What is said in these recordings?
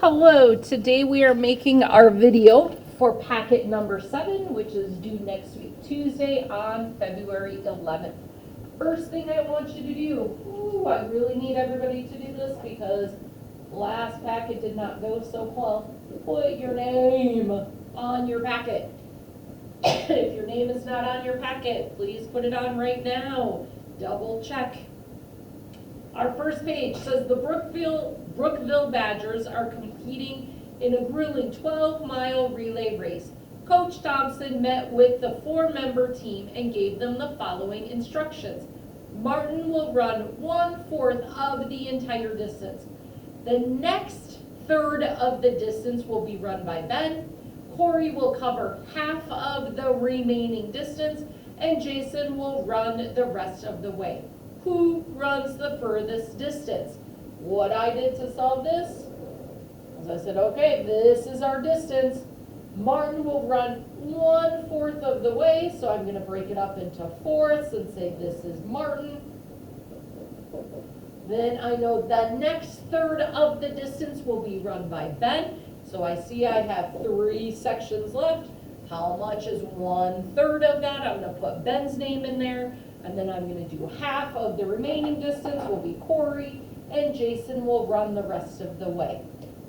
Hello, today we are making our video for packet number 7, which is due next week, Tuesday on February 11th. First thing I want you to do, I really need everybody to do this because last packet did not go so well. Put your name on your packet. If your name is not on your packet, please put it on right now. Double check. Our first page says the Brookville Badgers are competing in a grueling 12-mile relay race. Coach Thompson met with the 4-member team and gave them the following instructions. Martin will run 1/4 of the entire distance. The next third of the distance will be run by Ben. Corey will cover half of the remaining distance, and Jason will run the rest of the way. Who runs the furthest distance? What I did to solve this is I said, okay, this is our distance. Martin will run 1/4 of the way, so I'm going to break it up into fourths and say this is Martin. Then I know the next third of the distance will be run by Ben. So I see I have 3 sections left. How much is 1/3 of that? I'm going to put Ben's name in there. And then I'm going to do half of the remaining distance will be Corey, and Jason will run the rest of the way.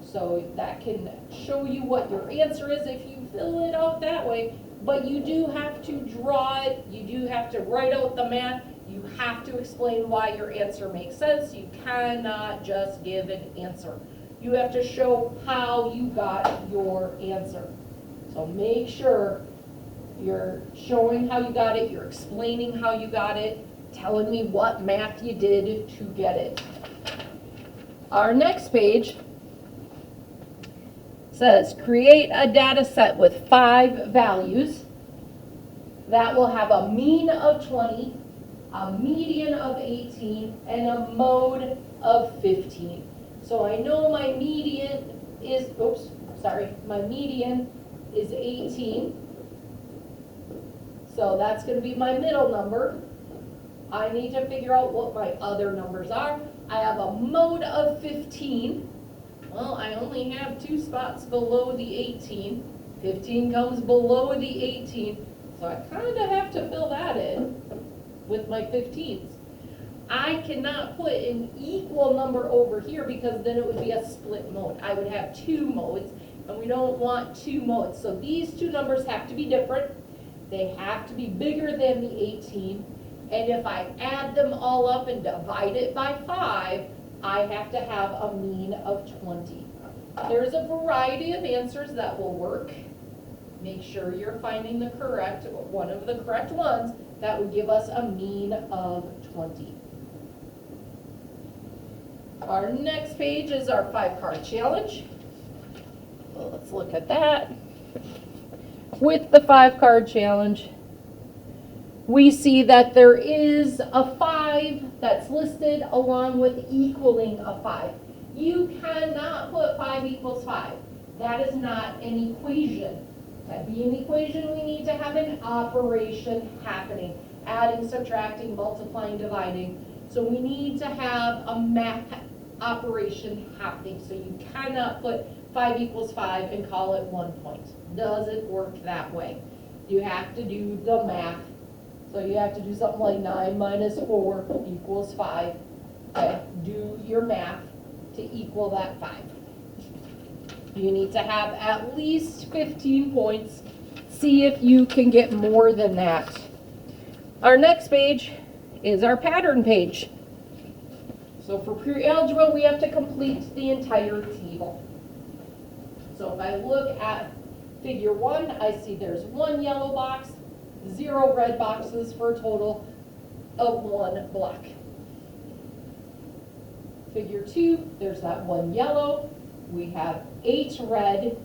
So that can show you what your answer is if you fill it out that way. But you do have to draw it. You do have to write out the math. You have to explain why your answer makes sense. You cannot just give an answer. You have to show how you got your answer. So make sure you're showing how you got it, you're explaining how you got it, telling me what math you did to get it. Our next page says create a data set with 5 values that will have a mean of 20, a median of 18, and a mode of 15. So I know my median is, my median is 18. So that's going to be my middle number. I need to figure out what my other numbers are. I have a mode of 15. Well, I only have 2 spots below the 18. 15 comes below the 18. So I kind of have to fill that in with my 15s. I cannot put an equal number over here because then it would be a split mode. I would have 2 modes, and we don't want 2 modes. So these 2 numbers have to be different. They have to be bigger than the 18, and if I add them all up and divide it by 5, I have to have a mean of 20. There's a variety of answers that will work. Make sure you're finding the correct, one of the correct ones that would give us a mean of 20. Our next page is our 5-card challenge. Well, let's look at that. With the 5-card challenge, we see that there is a 5 that's listed along with equaling a 5. You cannot put 5 equals 5. That is not an equation. To be an equation, we need to have an operation happening. Adding, subtracting, multiplying, dividing. So we need to have a math operation happening. So you cannot put 5 equals 5 and call it 1 point. Doesn't work that way. You have to do the math. So you have to do something like 9 minus 4 equals 5. Okay, do your math to equal that 5. You need to have at least 15 points. See if you can get more than that. Our next page is our pattern page. So for pre-algebra, we have to complete the entire table. So if I look at figure 1, I see there's 1 yellow box, 0 red boxes for a total of 1 block. Figure 2, there's that 1 yellow. We have 8 red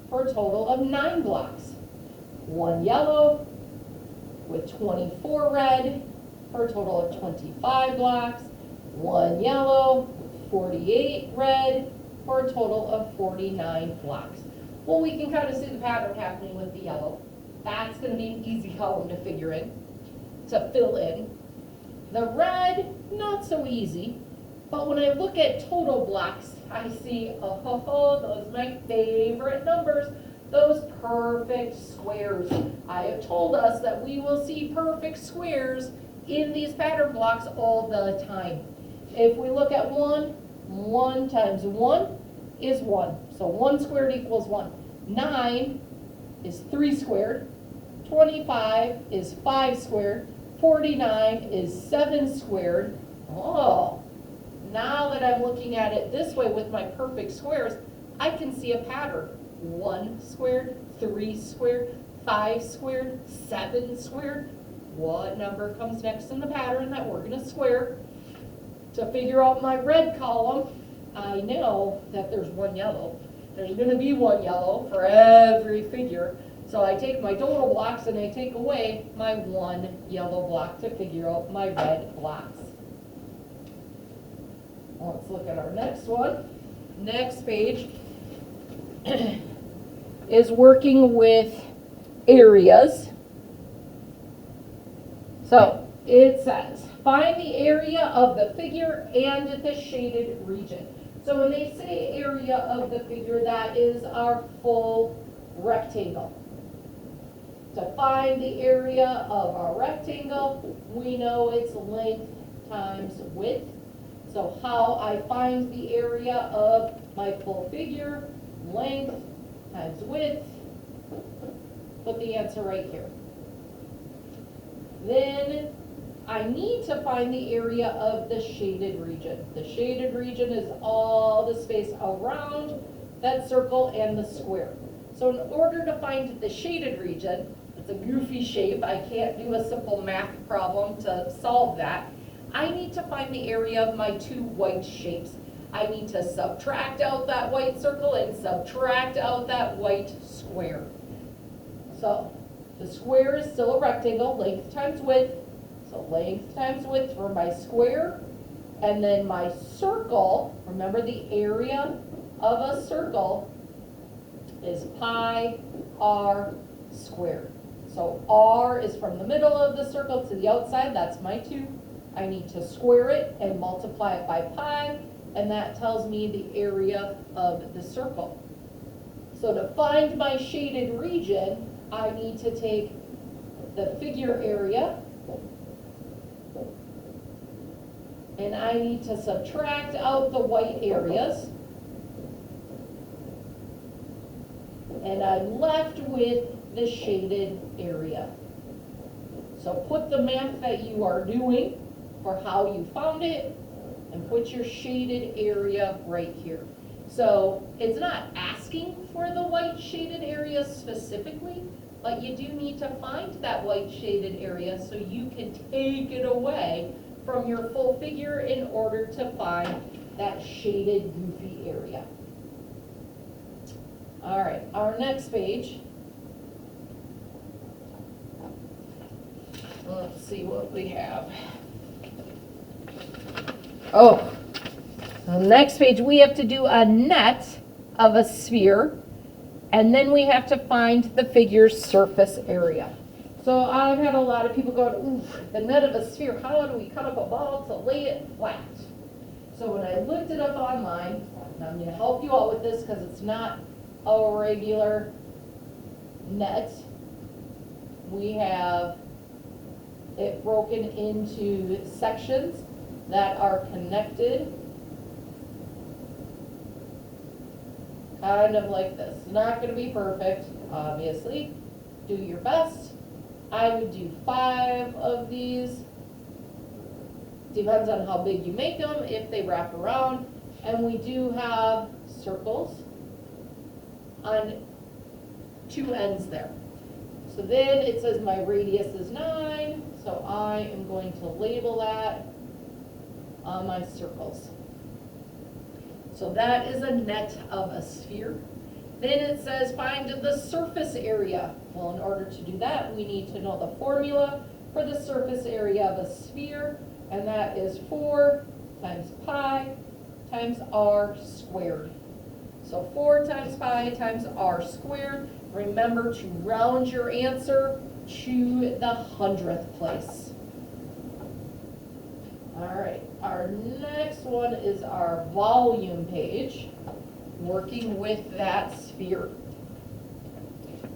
for a total of 9 blocks. 1 yellow with 24 red for a total of 25 blocks. 1 yellow, 48 red for a total of 49 blocks. Well, we can kind of see the pattern happening with the yellow. That's going to be an easy column to fill in. The red, not so easy. But when I look at total blocks, I see, oh, those are my favorite numbers, those perfect squares. I have told us that we will see perfect squares in these pattern blocks all the time. If we look at 1, 1 times 1 is 1. So 1 squared equals 1. 9 is 3 squared. 25 is 5 squared. 49 is 7 squared. Oh, now that I'm looking at it this way with my perfect squares, I can see a pattern. 1 squared, 3 squared, 5 squared, 7 squared. What number comes next in the pattern that we're going to square? To figure out my red column, I know that there's 1 yellow. There's going to be 1 yellow for every figure. So I take my total blocks and I take away my 1 yellow block to figure out my red blocks. Let's look at our next one. Next page is working with areas. So it says, find the area of the figure and the shaded region. So when they say area of the figure, that is our full rectangle. To find the area of our rectangle, we know it's length times width. So how I find the area of my full figure, length times width, put the answer right here. Then I need to find the area of the shaded region. The shaded region is all the space around that circle and the square. So in order to find the shaded region, it's a goofy shape, I can't do a simple math problem to solve that. I need to find the area of my 2 white shapes. I need to subtract out that white circle and subtract out that white square. So the square is still a rectangle, length times width. So length times width for my square. And then my circle, remember the area of a circle is pi r squared. So r is from the middle of the circle to the outside, that's my 2. I need to square it and multiply it by pi, and that tells me the area of the circle. So to find my shaded region, I need to take the figure area, and I need to subtract out the white areas, and I'm left with the shaded area. So put the math that you are doing for how you found it, and put your shaded area right here. So it's not asking for the white shaded area specifically, but you do need to find that white shaded area so you can take it away from your full figure in order to find that shaded goofy area. All right, our next page. Let's see what we have. Oh, the next page we have to do a net of a sphere, and then we have to find the figure's surface area. So I've had a lot of people go, ooh, the net of a sphere, how do we cut up a ball to lay it flat? So when I looked it up online, and I'm going to help you out with this because it's not a regular net, we have it broken into sections that are connected, kind of like this. It's not going to be perfect, obviously. Do your best. I would do 5 of these. Depends on how big you make them, if they wrap around. And we do have circles on 2 ends there. So then it says my radius is 9, so I am going to label that on my circles. So that is a net of a sphere. Then it says find the surface area. Well, in order to do that, we need to know the formula for the surface area of a sphere, and that is 4 times pi times r squared. So 4 times pi times r squared. Remember to round your answer to the 100th place. All right. Our next one is our volume page, working with that sphere.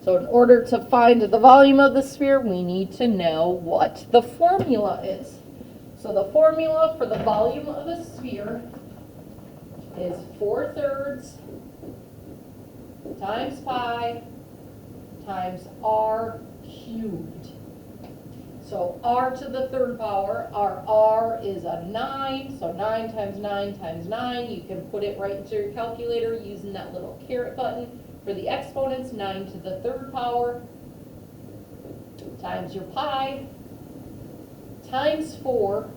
So in order to find the volume of the sphere, we need to know what the formula is. So the formula for the volume of a sphere is 4/3 times pi times r cubed. So r to the third power, our r is a 9, so 9 times 9 times 9. You can put it right into your calculator using that little caret button. For the exponents, 9 to the third power times your pi times 4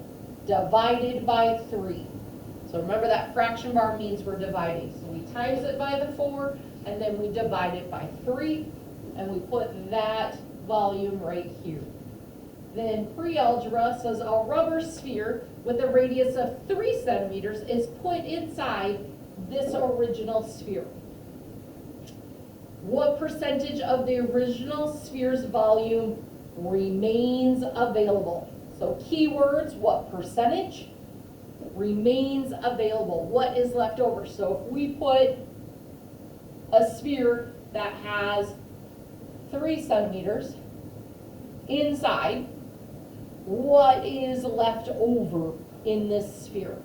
divided by 3. So remember that fraction bar means we're dividing. So we times it by the 4, and then we divide it by 3, and we put that volume right here. Then pre-algebra says a rubber sphere with a radius of 3 centimeters is put inside this original sphere. What percentage of the original sphere's volume remains available? So keywords, what percentage remains available? What is left over? So if we put a sphere that has 3 centimeters inside, what is left over in this sphere?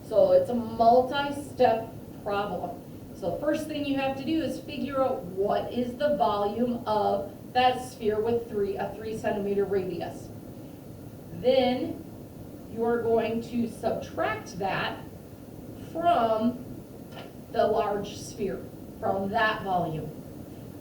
So it's a multi-step problem. So the first thing you have to do is figure out what is the volume of that sphere with a 3 centimeter radius. Then you are going to subtract that from the large sphere, from that volume.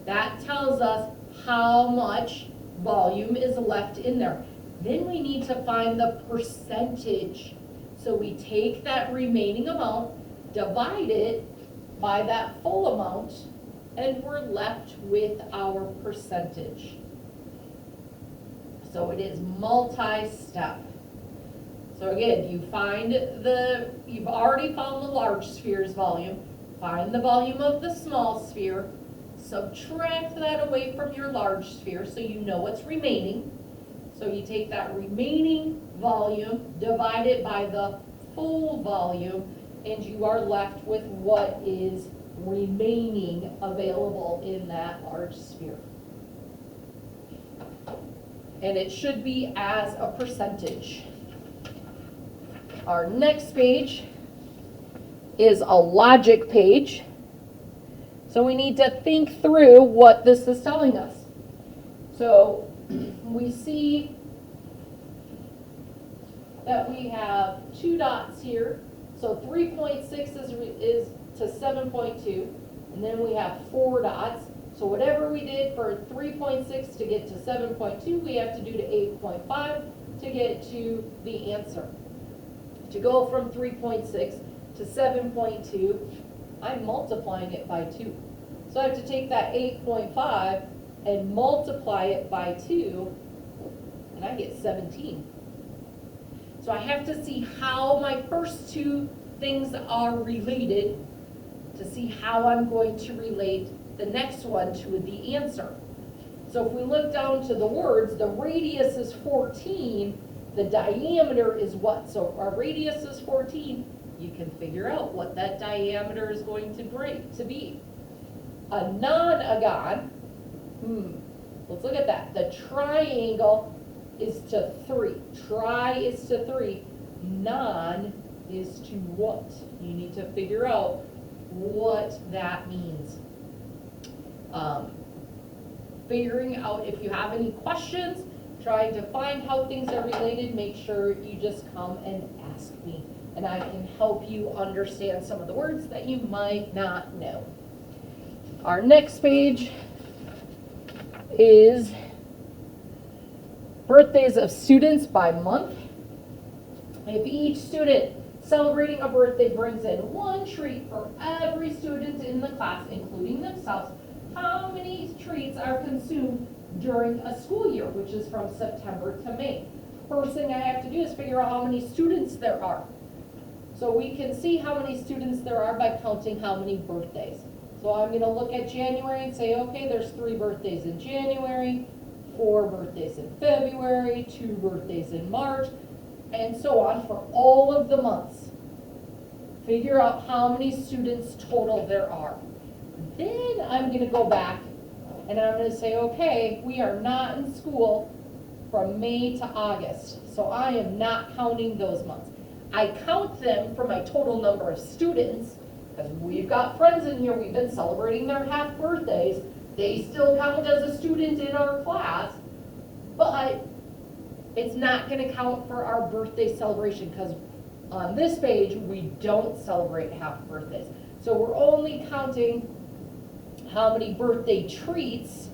That tells us how much volume is left in there. Then we need to find the percentage. So we take that remaining amount, divide it by that full amount, and we're left with our percentage. So it is multi-step. So again, you've already found the large sphere's volume. Find the volume of the small sphere. Subtract that away from your large sphere so you know what's remaining. So you take that remaining volume, divide it by the full volume, and you are left with what is remaining available in that large sphere. And it should be as a percentage. Our next page is a logic page. So we need to think through what this is telling us. So we see that we have 2 dots here. So 3.6 is to 7.2, and then we have 4 dots. So whatever we did for 3.6 to get to 7.2, we have to do to 8.5 to get to the answer. To go from 3.6 to 7.2, I'm multiplying it by 2. So I have to take that 8.5 and multiply it by 2, and I get 17. So I have to see how my first 2 things are related to see how I'm going to relate the next one to the answer. So if we look down to the words, the radius is 14, the diameter is what? So our radius is 14, you can figure out what that diameter is going to be. A non-agon, let's look at that. The triangle is to 3. Tri is to 3. Non is to what? You need to figure out what that means. Figuring out if you have any questions, trying to find how things are related, make sure you just come and ask me. And I can help you understand some of the words that you might not know. Our next page is birthdays of students by month. If each student celebrating a birthday brings in 1 treat for every student in the class, including themselves, how many treats are consumed during a school year, which is from September to May? First thing I have to do is figure out how many students there are. So we can see how many students there are by counting how many birthdays. So I'm going to look at January and say, okay, there's 3 birthdays in January, 4 birthdays in February, 2 birthdays in March. and so on for all of the months. Figure out how many students total there are. Then I'm gonna go back and I'm gonna say, okay, we are not in school from May to August, so I am not counting those months. I count them for my total number of students, because we've got friends in here, we've been celebrating their half birthdays. They still count as a student in our class, but it's not gonna count for our birthday celebration, because on this page, we don't celebrate half birthdays. So we're only counting how many birthday treats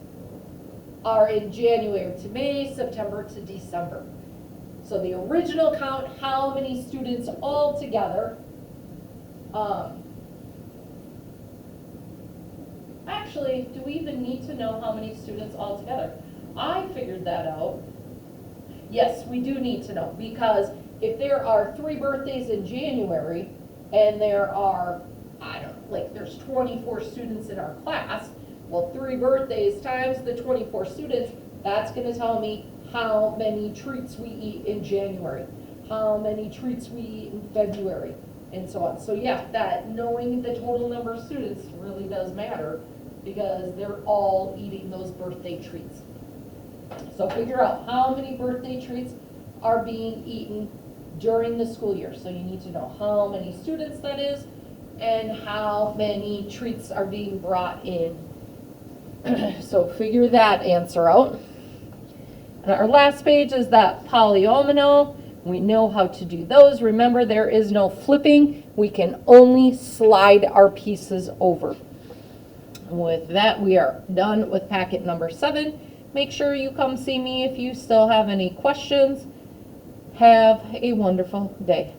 are in January to May, September to December. So the original count, how many students all together, actually, do we even need to know how many students all together? I figured that out. Yes, we do need to know, because if there are 3 birthdays in January and there are, I don't know, like there's 24 students in our class, well, 3 birthdays times the 24 students, that's gonna tell me how many treats we eat in January, how many treats we eat in February, and so on. So yeah, that knowing the total number of students really does matter, because they're all eating those birthday treats. So figure out how many birthday treats are being eaten during the school year. So you need to know how many students that is and how many treats are being brought in. So figure that answer out. And our last page is that polyomino. We know how to do those. Remember, there is no flipping. We can only slide our pieces over. With that, we are done with packet number 7. Make sure you come see me if you still have any questions. Have a wonderful day.